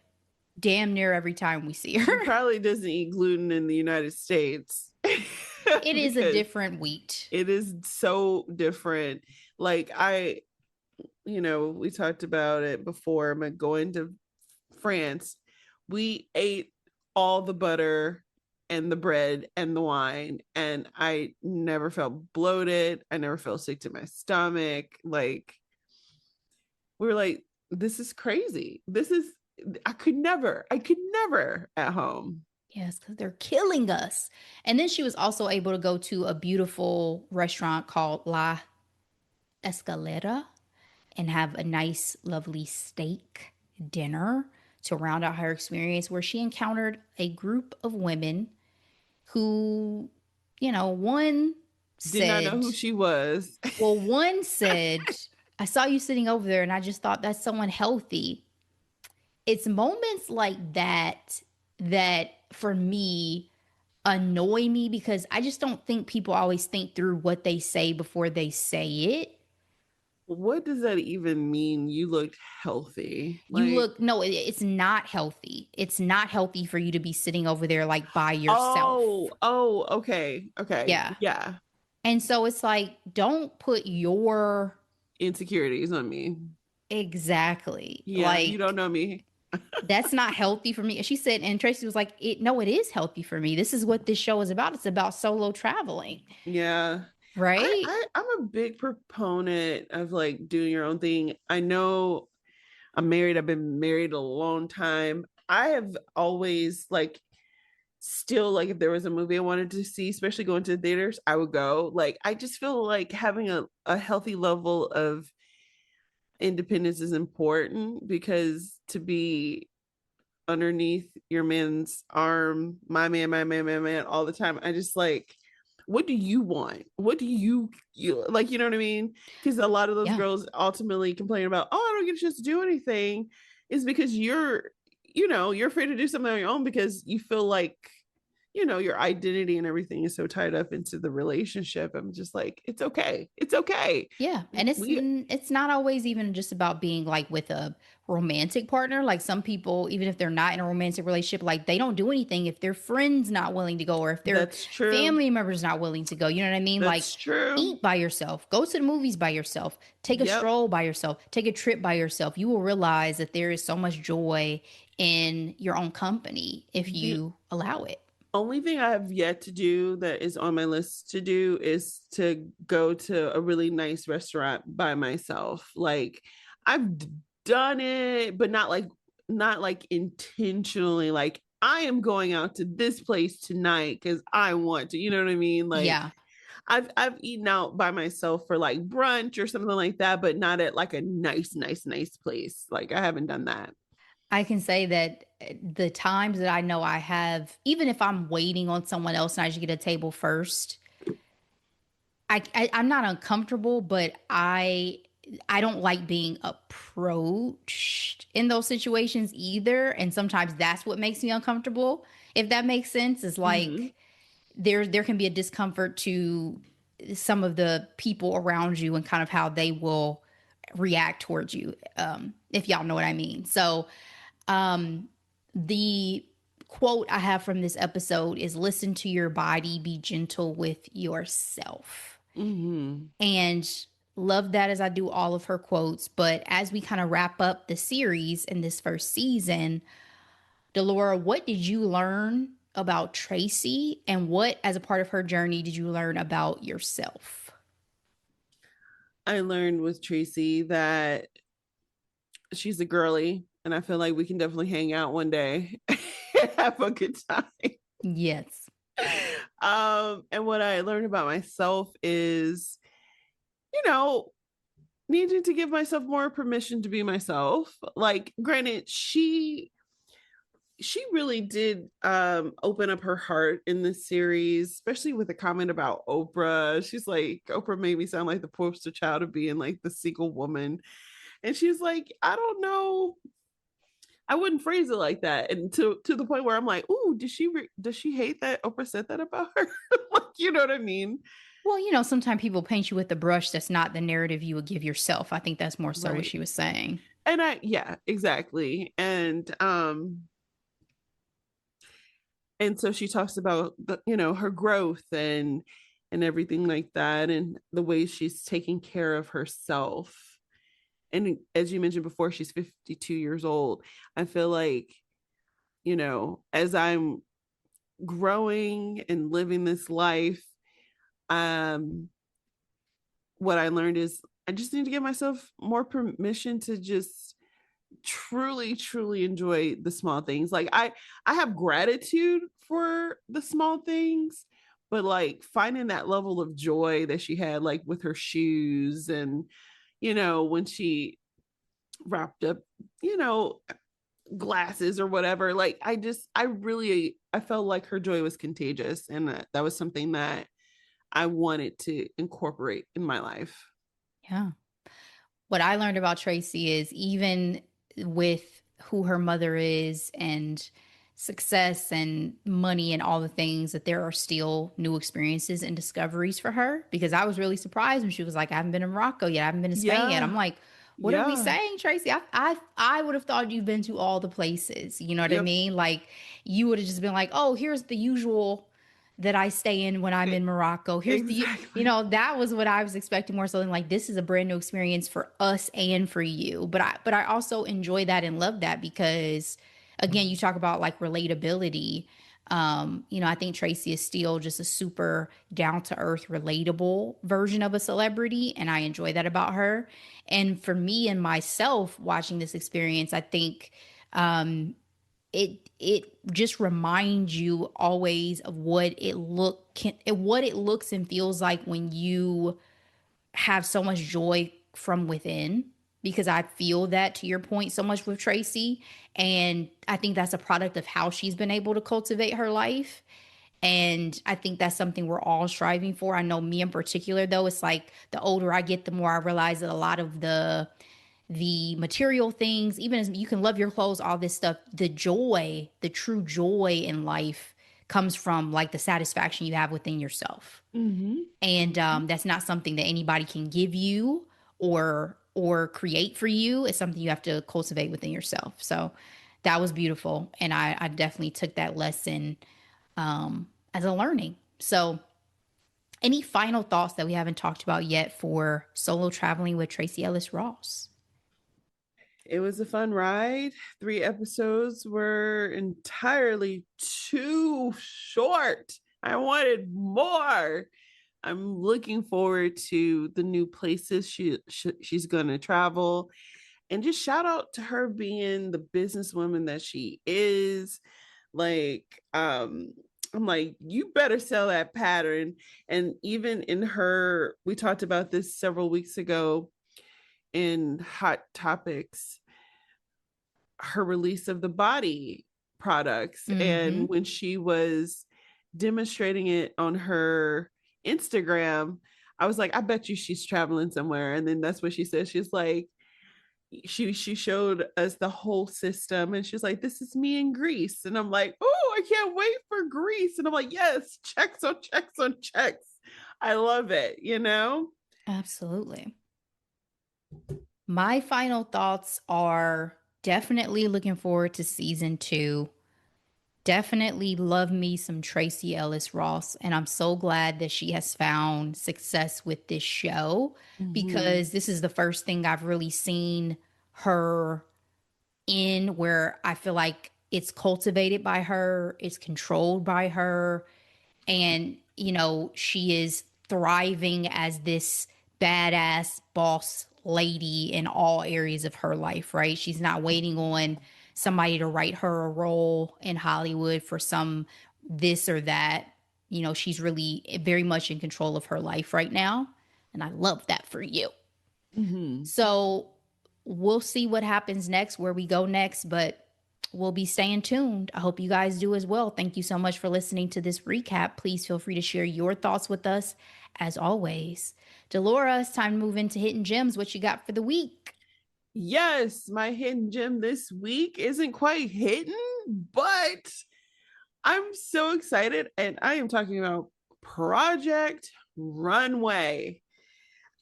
damn near every time we see She her. probably doesn't eat gluten in the United States It is a because different wheat. it is so different. Like we talked about it before. I'm going to France. We ate all the butter and the bread and the wine, and I never felt bloated. I never felt sick to my stomach. Like, we were like, this is crazy. I could never at home. Yes, because they're killing us. And then she was also able to go to a beautiful restaurant called La Escalera and have a nice, lovely steak dinner to round out her experience, where she encountered a group of women who, one Did not know said, who she was. well, one said, I saw you sitting over there and I just thought that's someone healthy. It's moments like that for me annoy me because I just don't think people always think through what they say before they say it. What does that even mean? You looked healthy. You Like, look, no, it's not healthy. It's not healthy for you to be sitting over there like by yourself. okay. Okay. Yeah. Yeah. And so it's like, don't put your Insecurities on me. exactly Yeah, you don't like know me. that's not healthy for me. And she said, and Tracy was like, no, it is healthy for me. This is what this show is about. It's about solo traveling, Yeah. right? I'm a big proponent of like doing your own thing. I know I'm married. I've been married a long time. I have always like still like if there was a movie I wanted to see, especially going to the theaters, I would go. Like I just feel like having a healthy level of independence is important because to be underneath your man's arm, my man, all the time. I just like, what do you want? What do you like? You know what I mean? Because a lot of those Yeah. girls ultimately complain about, oh, I don't get a chance to do anything, is because you're afraid to do something on your own because you feel like your identity and everything is so tied up into the relationship. I'm just like, it's okay. It's okay. Yeah, and We it's not always even just about being like with a romantic partner. Like some people, even if they're not in a romantic relationship, like they don't do anything if their friends not willing to go or if their That's true. family members not willing to go. You know what I mean? Like That's true. eat by yourself, go to the movies by yourself, take a Yep. stroll by yourself, take a trip by yourself. You will realize that there is so much joy in your own company if The you allow it. Only thing I have yet to do that is on my list to do is to go to a really nice restaurant by myself. Like I've done it, but not like intentionally like I am going out to this place tonight cuz I want to. You know what I mean? Like Yeah. I've eaten out by myself for like brunch or something like that, but not at like a nice place. Like I haven't done that. I can say that the times that I know I have, even if I'm waiting on someone else and I should get a table first, I'm not uncomfortable, but I don't like being approached in those situations either. And sometimes that's what makes me uncomfortable. If that makes sense, is Mhm. like there can be a discomfort to some of the people around you and kind of how they will react towards you. If y'all know what I mean. So um, the quote I have from this episode is listen to your body, be gentle with yourself. Mhm. And love that as I do all of her quotes. But as we kind of wrap up the series in this first season, Delora, what did you learn about Tracee and what, as a part of her journey, did you learn about yourself? I learned with Tracee that she's a girly, and I feel like we can definitely hang out one day and have a good time. Yes. And what I learned about myself is, you know, needing to give myself more permission to be myself. Like, granted, she really did open up her heart in this series, especially with a comment about Oprah. She's like, Oprah made me sound like the poster child of being like the single woman. And she's like, I don't know, I wouldn't phrase it like that. And to the point where I'm like, ooh, does she hate that Oprah said that about her? Like, you know what I mean? Well, sometimes people paint you with a brush that's not the narrative you would give yourself. I think that's more so what Right. she was saying. And yeah, exactly. And so she talks about her growth and everything like that, and the way she's taking care of herself. And as you mentioned before, she's 52 years old. I feel like, as I'm growing and living this life, um what I learned is I just need to give myself more permission to just truly enjoy the small things. Like I have gratitude for the small things, but like finding that level of joy that she had, like with her shoes, and when she wrapped up you know glasses or whatever. Like I felt like her joy was contagious, and that was something that I wanted to incorporate in my life. Yeah. What I learned about Tracee is even with who her mother is and success and money and all the things, that there are still new experiences and discoveries for her, because I was really surprised when she was like, I haven't been in Morocco yet, I haven't been to Spain yet. Yeah, I'm like, what are we yeah, saying, Tracee? I would have thought you've been to all the places. You know what I yep, mean? Like you would have just been like, oh, here's the usual that I stay in when I'm in Morocco. Here's the, exactly. that was what I was expecting, more so than like, this is a brand new experience for us and for you. But I also enjoy that and love that because, again, you talk about like relatability. I think Tracee is still just a super down to earth, relatable version of a celebrity. And I enjoy that about her. And for me and myself watching this experience, I think it just reminds you always of what it looks and feels like when you have so much joy from within, because I feel that, to your point, so much with Tracee. And I think that's a product of how she's been able to cultivate her life. And I think that's something we're all striving for. I know me in particular, though, it's like the older I get, the more I realize that a lot of the material things, even as you can love your clothes, all this stuff, the joy, the true joy in life comes from like the satisfaction you have within yourself. Mm-hmm. And Mm-hmm. that's not something that anybody can give you or create for you. It's something you have to cultivate within yourself. So that was beautiful. And I definitely took that lesson as a learning. So any final thoughts that we haven't talked about yet for solo traveling with Tracee Ellis Ross? it was a fun ride. 3 episodes were entirely too short. I wanted more. I'm looking forward to the new places she's going to travel, and just shout out to her being the businesswoman that she is. Like, I'm like, you better sell that pattern. And even in her, we talked about this several weeks ago in Hot Topics, her release of the body products. Mm-hmm. And when she was demonstrating it on her Instagram, I was like, I bet you she's traveling somewhere. And then that's what she said. She's like, she showed us the whole system, and she's like, this is me in Greece. And I'm like, oh, I can't wait for Greece. And I'm like, yes, checks on checks on checks. I love it, you know? Absolutely. My final thoughts are definitely looking forward to season 2. Definitely love me some Tracee Ellis Ross. And I'm so glad that she has found success with this show Mm-hmm. because this is the first thing I've really seen her in where I feel like it's cultivated by her, it's controlled by her, and she is thriving as this badass boss lady in all areas of her life, right? She's not waiting on somebody to write her a role in Hollywood for some this or that. She's really very much in control of her life right now, and I love that for you. Mm-hmm. So we'll see what happens next, where we go next, but we'll be staying tuned. I hope you guys do as well. Thank you so much for listening to this recap. Please feel free to share your thoughts with us as always. Delora, it's time to move into hidden gems. What you got for the week? Yes, my hidden gem this week isn't quite hidden, but I'm so excited. And I am talking about Project Runway.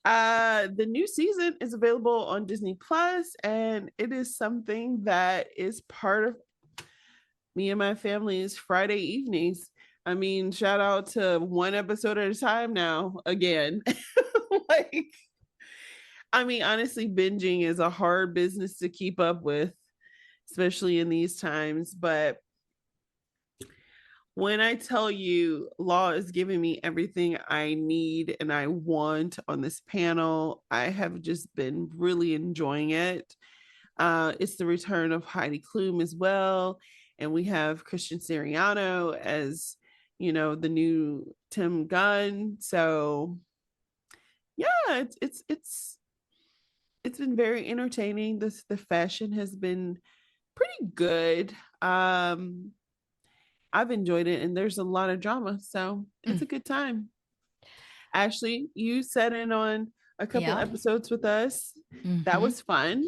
The new season is available on Disney Plus, and it is something that is part of me and my family's Friday evenings. I mean, shout out to one episode at a time now again. Like, I mean, honestly, binging is a hard business to keep up with, especially in these times. But when I tell you Law is giving me everything I need and I want on this panel, I have just been really enjoying it. It's the return of Heidi Klum as well. And we have Christian Siriano as, the new Tim Gunn. So yeah, it's been very entertaining. The fashion has been pretty good. I've enjoyed it, and there's a lot of drama, so it's Mm, a good time. Ashley, you sat in on a couple yeah. episodes with us. That Mm-hmm. was fun.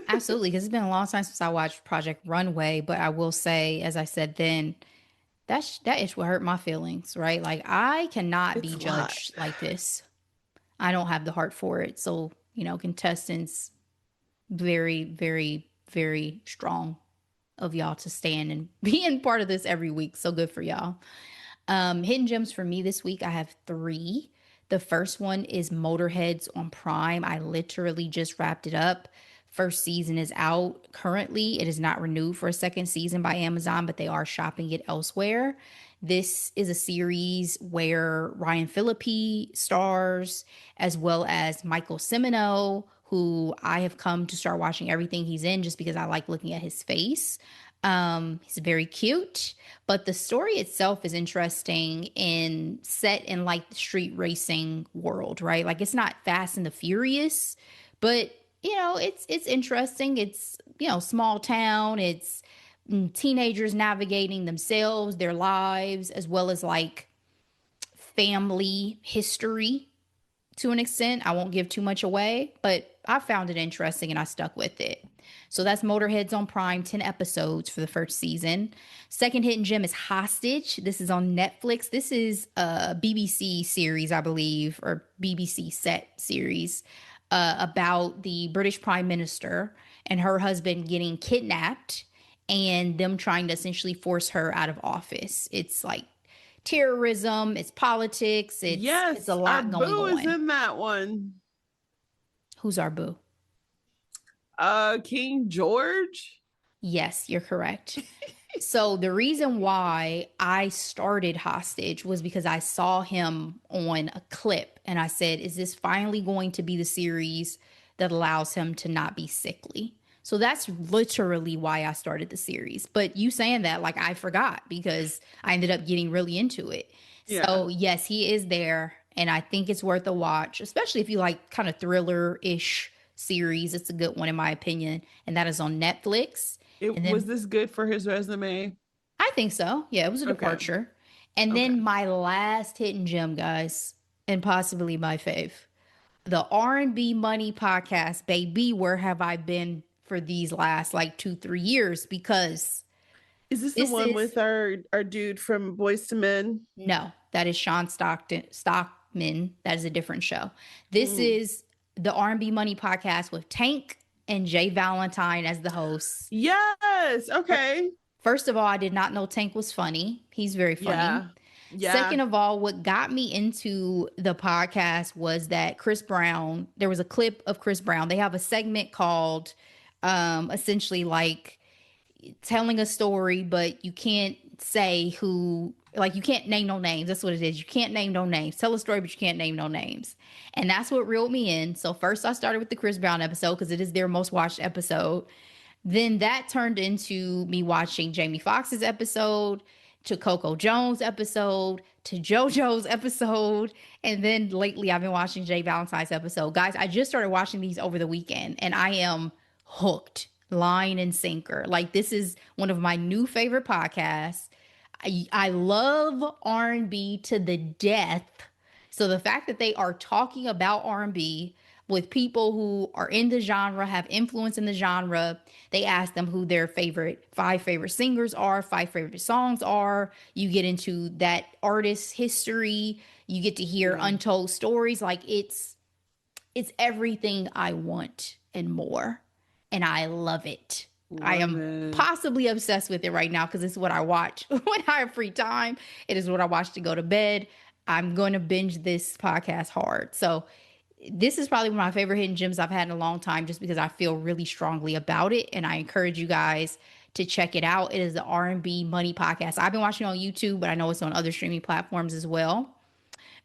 Absolutely, because it's been a long time since I watched Project Runway, but I will say, as I said then, that is what hurt my feelings, right? Like I cannot It's be a lot. judged like this. I don't have the heart for it. So, contestants, very, very, very strong of y'all to stand and being part of this every week. So good for y'all. Hidden gems for me this week, I have 3. The first one is Motorheads on Prime. I literally just wrapped it up. First season is out currently. It is not renewed for a second season by Amazon, but they are shopping it elsewhere. This is a series where Ryan Phillippe stars, as well as Michael Cimino, who I have come to start watching everything he's in just because I like looking at his face. He's very cute, but the story itself is interesting and set in like the street racing world, right? Like it's not Fast and the Furious, but it's interesting. It's small town. It's teenagers navigating themselves, their lives, as well as like family history to an extent. I won't give too much away, but I found it interesting and I stuck with it. So that's Motorheads on Prime, 10 episodes for the first season. Second hidden gem is Hostage. This is on Netflix. This is a BBC series, I believe, or BBC set series about the British Prime Minister and her husband getting kidnapped and them trying to essentially force her out of office. It's like terrorism, it's politics, it's a Yes, our lot going boo is on. in that one. Who's our boo? King George. Yes, you're correct. So the reason why I started Hostage was because I saw him on a clip and I said, is this finally going to be the series that allows him to not be sickly? So that's literally why I started the series. But you saying that, like, I forgot because I ended up getting really into it. Yeah. So yes, he is there. And I think it's worth a watch, especially if you like kind of thriller-ish series. It's a good one in my opinion. And that is on Netflix. It And was then this good for his resume? I think so. Yeah, it was a Okay. departure. And Okay. then my last hidden gem, guys, and possibly my fave, the R&B Money podcast, baby. Where have I been for these last like 2-3 years? Because Is this the this one is with our dude from Boys to Men? no, that is Sean Stockman. That is a different show. This Mm. is the R&B Money podcast with Tank and Jay Valentine as the hosts. Yes. Okay. First of all, I did not know Tank was funny. He's very funny. Yeah. Yeah. Second of all, what got me into the podcast was that Chris Brown, there was a clip of Chris Brown. They have a segment called essentially like telling a story, but you can't say who, like, you can't name no names. That's what it is. You can't name no names. Tell a story, but you can't name no names. And that's what reeled me in. So first I started with the Chris Brown episode because it is their most watched episode. Then that turned into me watching Jamie Foxx's episode, to Coco Jones' episode, to JoJo's episode, and then lately I've been watching Jay Valentine's episode. Guys, I just started watching these over the weekend and I am hooked, line and sinker. Like, this is one of my new favorite podcasts. I love R&B to the death. So the fact that they are talking about R&B with people who are in the genre, have influence in the genre, they ask them who their five favorite singers are, five favorite songs are. You get into that artist's history. You get to hear Yeah. untold stories. Like, it's everything I want and more. And I love it. I Love am it. possibly obsessed with it right now because it's what I watch when I have free time. It is what I watch to go to bed. I'm going to binge this podcast hard. So this is probably one of my favorite hidden gems I've had in a long time just because I feel really strongly about it. And I encourage you guys to check it out. It is the R&B Money podcast. I've been watching it on YouTube, but I know it's on other streaming platforms as well.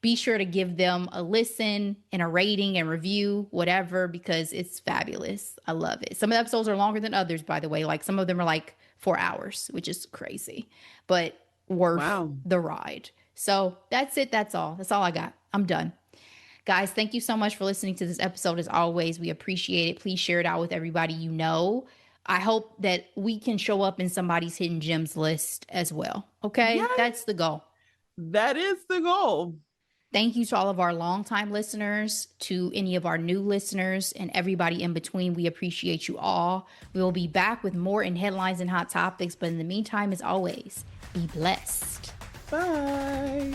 Be sure to give them a listen and a rating and review, whatever, because it's fabulous. I love it. Some of the episodes are longer than others, by the way. Like, some of them are like 4 hours, which is crazy, but worth Wow. the ride. So that's it. That's all. That's all I got. I'm done. Guys, thank you so much for listening to this episode. As always, we appreciate it. Please share it out with everybody you know. I hope that we can show up in somebody's hidden gems list as well. Okay? Yes, That's the goal. that is the goal. Thank you to all of our longtime listeners, to any of our new listeners, and everybody in between. We appreciate you all. We will be back with more in headlines and hot topics. But in the meantime, as always, be blessed. Bye.